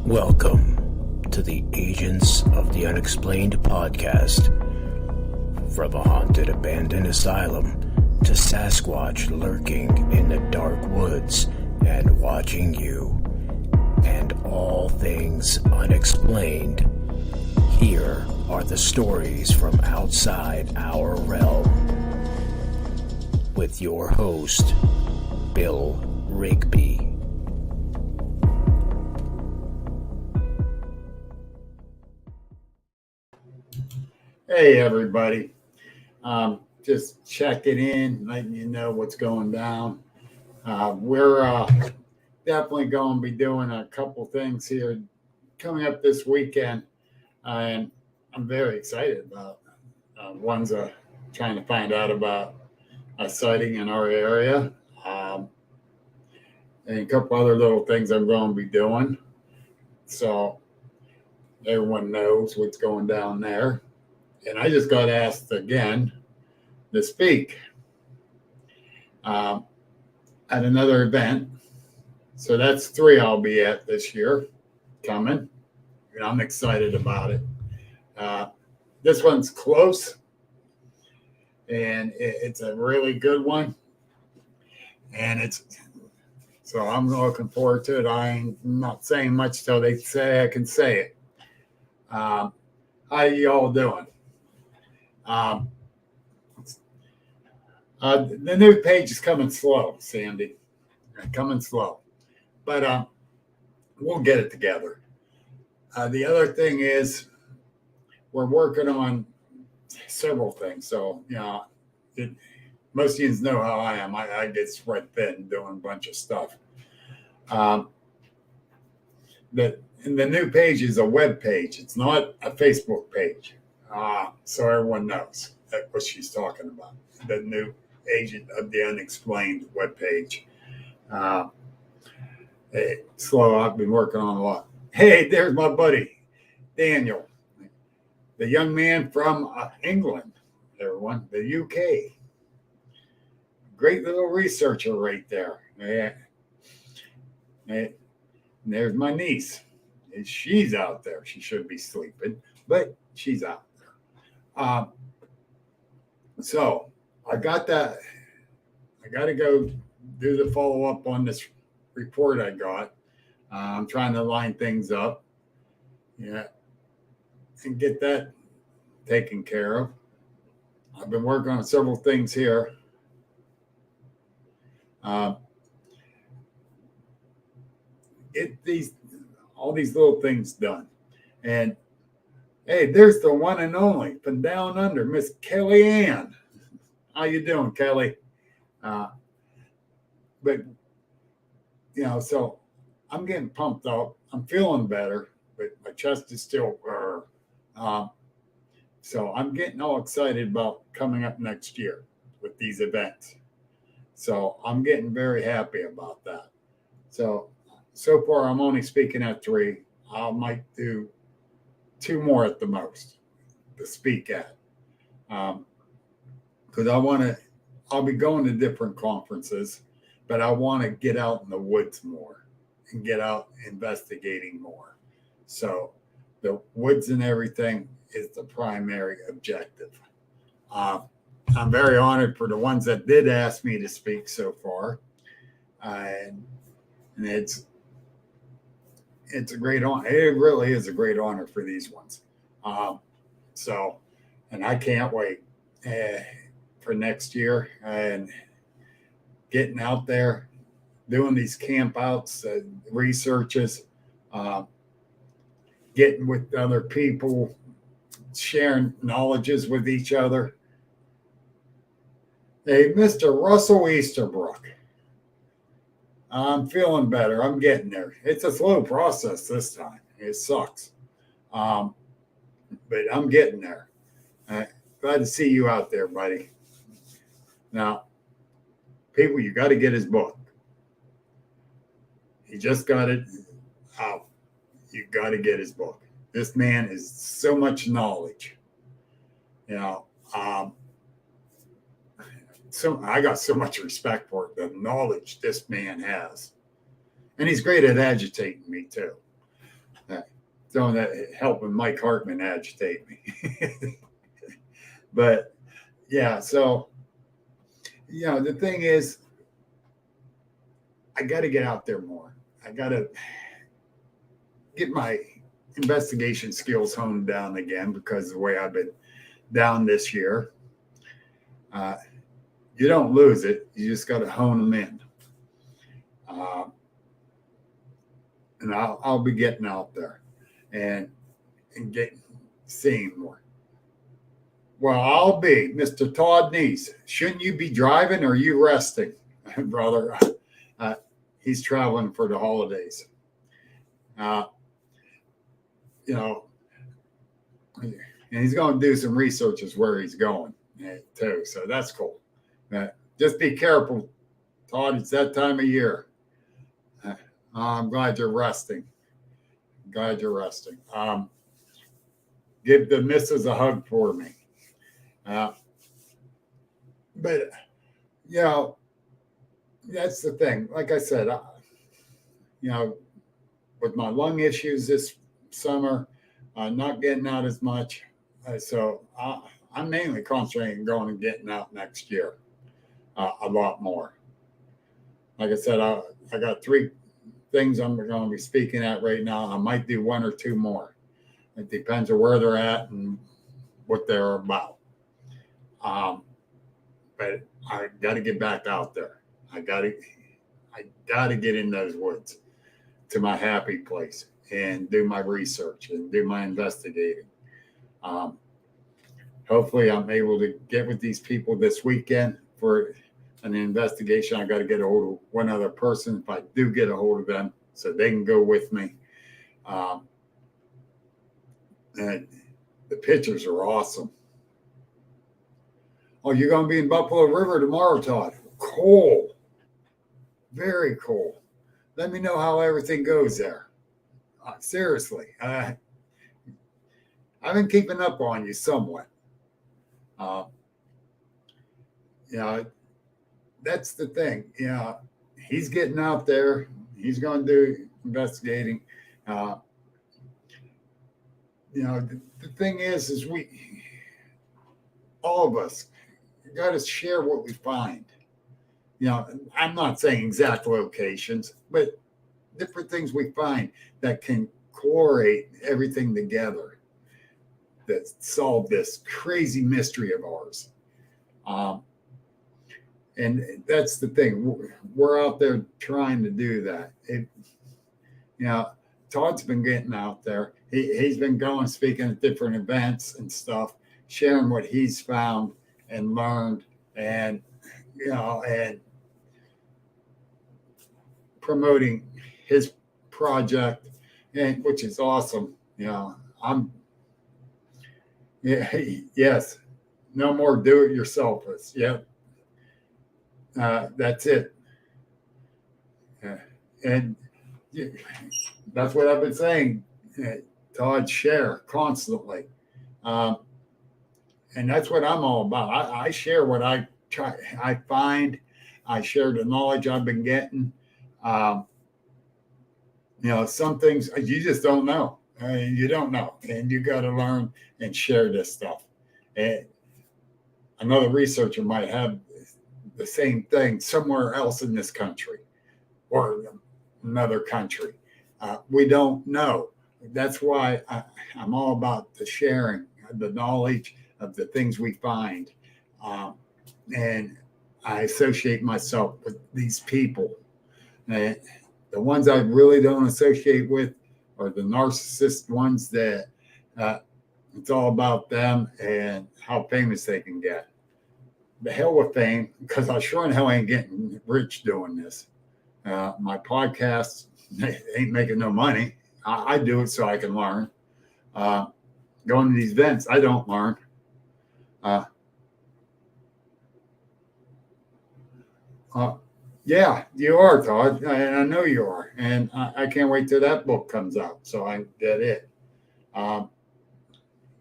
Welcome to the Agents of the Unexplained podcast. From a haunted abandoned asylum to Sasquatch lurking in the dark woods and watching you, and all things unexplained, here are the stories from outside our realm. With your host, Bill Rigby. Hey everybody, just checking in, letting you know what's going down. We're definitely going to be doing a couple things here coming up this weekend, and I'm very excited about. One's trying to find out about a sighting in our area, and a couple other little things I'm going to be doing, so everyone knows what's going down there. And I just got asked again to speak at another event. So that's 3 I'll be at this year coming. And I'm excited about it. This one's close. And it's a really good one. And so I'm looking forward to it. I'm not saying much till they say I can say it. How y'all doing? The new page is coming slow, Sandy. Coming slow. But we'll get it together. The other thing is we're working on several things. So, most of you know how I am. I get spread thin doing a bunch of stuff. And the new page is a web page. It's not a Facebook page. So everyone knows what she's talking about. The new Agent of the Unexplained webpage. Slow, I've been working on a lot. Hey, there's my buddy, Daniel, the young man from England, everyone, the UK. Great little researcher right there. Yeah. And there's my niece. And she's out there. She should be sleeping, but she's out. So I got that. I got to go do the follow up on this report I got. I'm trying to line things up, and get that taken care of. I've been working on several things here. All these little things done, and hey, there's the one and only from down under, Miss Kelly Ann. How you doing, Kelly? But so I'm getting pumped up. I'm feeling better, but my chest is still. So I'm getting all excited about coming up next year with these events. So I'm getting very happy about that. So far I'm only speaking at 3. I might do 2 more at the most to speak at. Because I'll be going to different conferences, but I want to get out in the woods more and get out investigating more. So the woods and everything is the primary objective. I'm very honored for the ones that did ask me to speak so far. And it's a great honor. It really is a great honor for these ones. And I can't wait for next year and getting out there, doing these camp outs, researches, getting with other people, sharing knowledges with each other. Hey, Mr. Russell Easterbrook. I'm feeling better. I'm getting there. It's a slow process this time. It sucks. But I'm getting there. Glad to see you out there, buddy. Now, people, you got to get his book. He just got it out. You got to get his book. This man is so much knowledge. I got so much respect for the knowledge this man has. And he's great at agitating me too. Doing that, helping Mike Hartman agitate me. But yeah, so the thing is, I got to get out there more. I got to get my investigation skills honed down again, because the way I've been down this year, you don't lose it. You just got to hone them in. And I'll be getting out there and seeing more. Well, I'll be Mr. Todd Neese. Shouldn't you be driving, or are you resting, brother? He's traveling for the holidays. And he's going to do some research as where he's going too. So that's cool. Just be careful, Todd. It's that time of year. I'm glad you're resting. Give the missus a hug for me. But that's the thing. Like I said, with my lung issues this summer, not getting out as much. So I'm mainly concentrating on going and getting out next year a lot more. Like I said, I got 3 things I'm going to be speaking at right now. I might do 1 or 2 more. It depends on where they're at and what they're about. But I got to get back out there. I got to get in those woods to my happy place and do my research and do my investigating. Hopefully I'm able to get with these people this weekend for an investigation. I got to get a hold of one other person if I do get a hold of them, so they can go with me. And the pictures are awesome. Oh, you're going to be in Buffalo River tomorrow, Todd. Cool. Very cool. Let me know how everything goes there. Seriously. I've been keeping up on you somewhat. That's the thing. He's getting out there. He's going to do investigating. The thing is all of us got to share what we find. I'm not saying exact locations, but different things we find that can correlate everything together that solve this crazy mystery of ours. And that's the thing. We're out there trying to do that. Todd's been getting out there. He's been going, speaking at different events and stuff, sharing what he's found and learned, and and promoting his project, and which is awesome. Yes, no more do-it-yourselfers. Yep. That's it. And that's what I've been saying. Todd, share constantly. And that's what I'm all about. I share what I find. I share the knowledge I've been getting. Some things you just don't know. You don't know. And you got to learn and share this stuff. And another researcher might have the same thing somewhere else in this country or another country. We don't know. That's why I'm all about the sharing, the knowledge of the things we find. And I associate myself with these people. And the ones I really don't associate with are the narcissist ones that it's all about them and how famous they can get. The hell with fame, because I sure in hell ain't getting rich doing this. My podcast ain't making no money. I do it so I can learn. Going to these events, I don't learn. Yeah, you are, Todd, and I know you are, and I can't wait till that book comes out so I get it.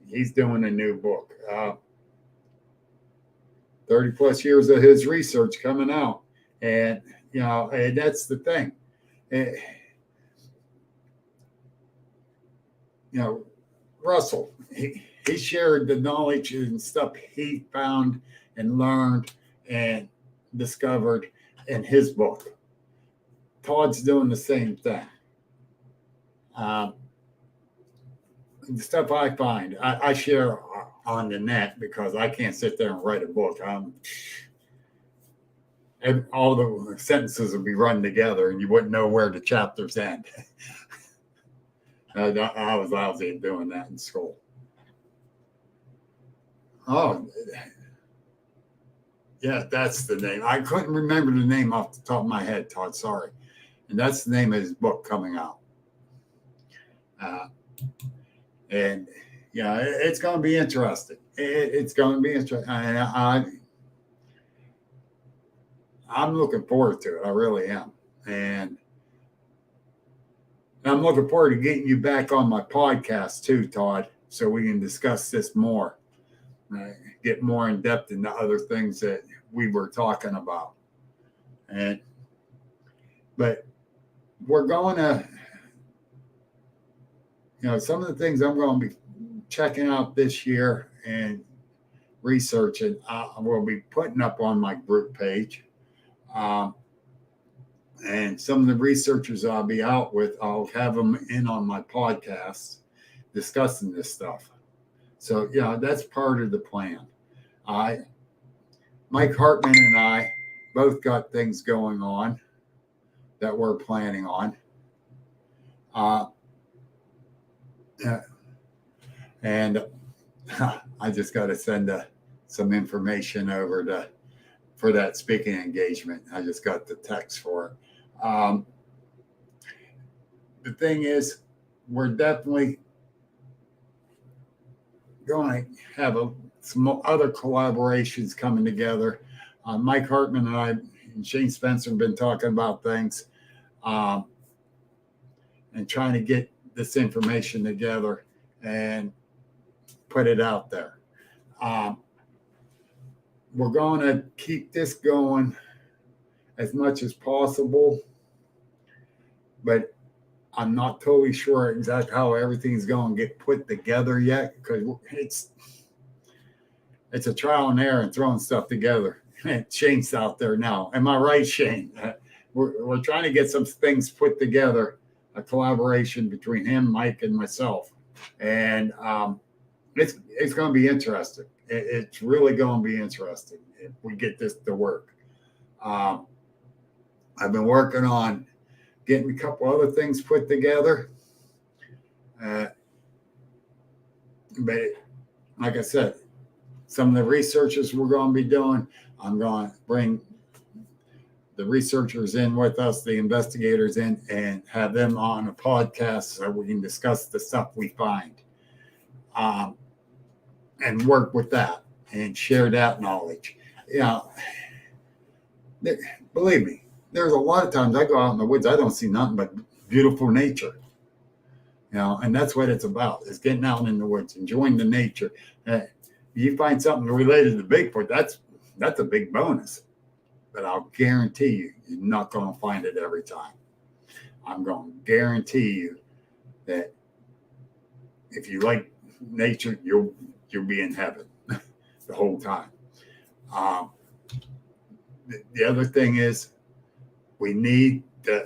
He's doing a new book. 30 plus years of his research coming out, and and that's the thing. Russell, he shared the knowledge and stuff he found and learned and discovered in his book. Todd's doing the same thing. The stuff I find, I share on the net because I can't sit there and write a book. All the sentences would be run together and you wouldn't know where the chapters end. I was lousy at doing that in school. Oh, yeah, that's the name. I couldn't remember the name off the top of my head, Todd. Sorry. And that's the name of his book coming out. And yeah, it's going to be interesting. It's going to be interesting. I'm looking forward to it. I really am. And I'm looking forward to getting you back on my podcast too, Todd, so we can discuss this more, get more in depth into other things that we were talking about. But we're going to, some of the things I'm going to be checking out this year and researching, I will be putting up on my group page. And some of the researchers I'll be out with, I'll have them in on my podcast discussing this stuff. So, that's part of the plan. Mike Hartman and I both got things going on that we're planning on. And I just got to send some information over for that speaking engagement. I just got the text for it. The thing is, we're definitely going to have some other collaborations coming together. Mike Hartman and I and Shane Spencer have been talking about things and trying to get this information together and put it out there. We're going to keep this going as much as possible, but I'm not totally sure exactly how everything's going to get put together yet, because it's a trial and error and throwing stuff together. Shane's out there now. Am I right, Shane? We're trying to get some things put together, a collaboration between him, Mike, and myself. And it's going to be interesting. It's really going to be interesting if we get this to work. I've been working on getting a couple other things put together. But like I said, some of the researchers we're going to be doing, I'm going to bring the researchers in with us, the investigators in, and have them on a podcast so we can discuss the stuff we find. And work with that and share that knowledge. Believe me, there's a lot of times I go out in the woods, I don't see nothing but beautiful nature. And that's what it's about, is getting out in the woods, enjoying the nature. You find something related to Bigfoot, that's a big bonus. But I'll guarantee you, you're not going to find it every time. I'm going to guarantee you that if you like nature, you'll be in heaven the whole time. The other thing is, we need to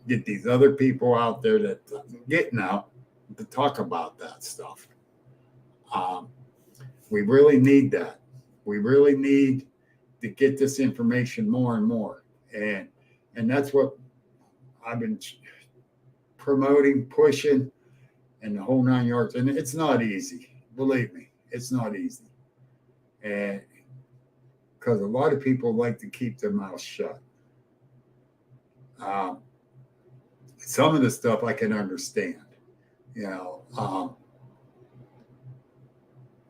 get these other people out there that getting out to talk about that stuff. We really need that. We really need to get this information more and more. And that's what I've been promoting, pushing, and the whole 9 yards. And it's not easy. Believe me, it's not easy. And because a lot of people like to keep their mouth shut. Some of the stuff I can understand,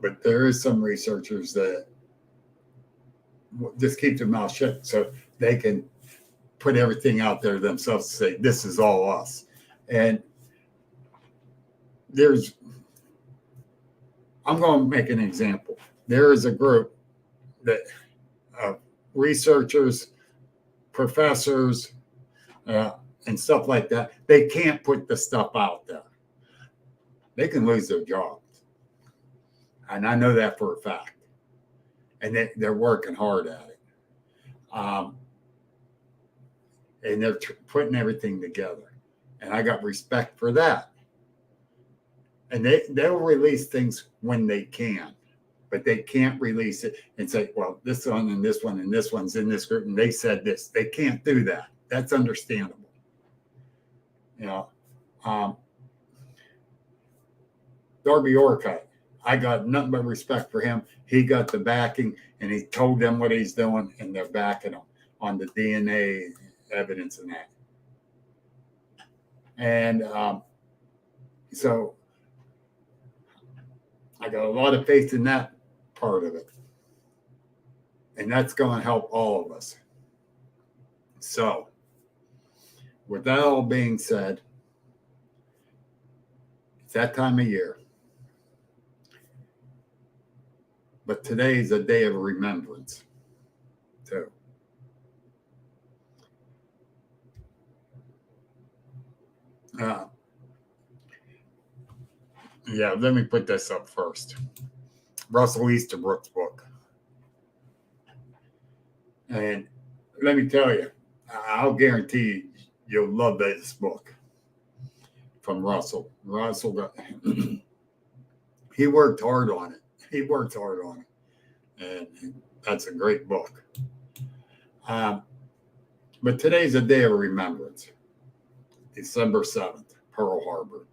but there is some researchers that just keep their mouth shut so they can put everything out there themselves to say, this is all us. And I'm going to make an example. There is a group that researchers, professors, and stuff like that, they can't put the stuff out there. they can lose their jobs. And I know that for a fact. And they're working hard at it. And they're putting everything together. And I got respect for that. And they'll release things when they can. But they can't release it and say, well, this one and this one and this one's in this group, and they said this. They can't do that. That's understandable. Darby Orcutt, I got nothing but respect for him. He got the backing, and he told them what he's doing, and they're backing him on the DNA evidence and that. And so I got a lot of faith in that part of it. And that's going to help all of us. So, with that all being said, it's that time of year. But today is a day of remembrance, too. Let me put this up first. Russell Easterbrook's book. And let me tell you, I'll guarantee you'll love this book from Russell. He worked hard on it. And that's a great book. But today's a day of remembrance. December 7th, Pearl Harbor.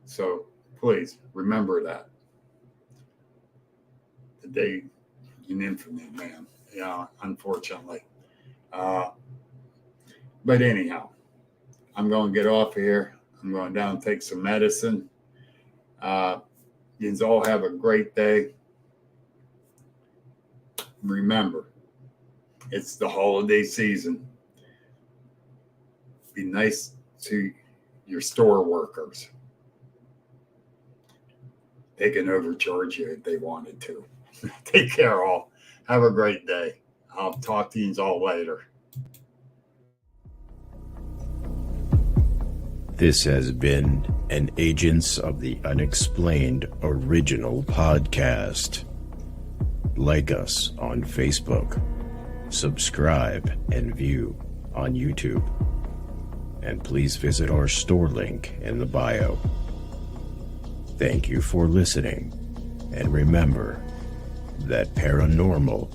So please remember that. The day in infamy, man. Unfortunately. But anyhow, I'm going to get off here. I'm going down and take some medicine. You all have a great day. Remember, it's the holiday season. Be nice to your store workers. They can overcharge you if they wanted to. Take care, all. Have a great day. I'll talk to you all later. This has been an Agents of the Unexplained original podcast. Like us on Facebook. Subscribe and view on YouTube. And please visit our store link in the bio. Thank you for listening. And remember that paranormal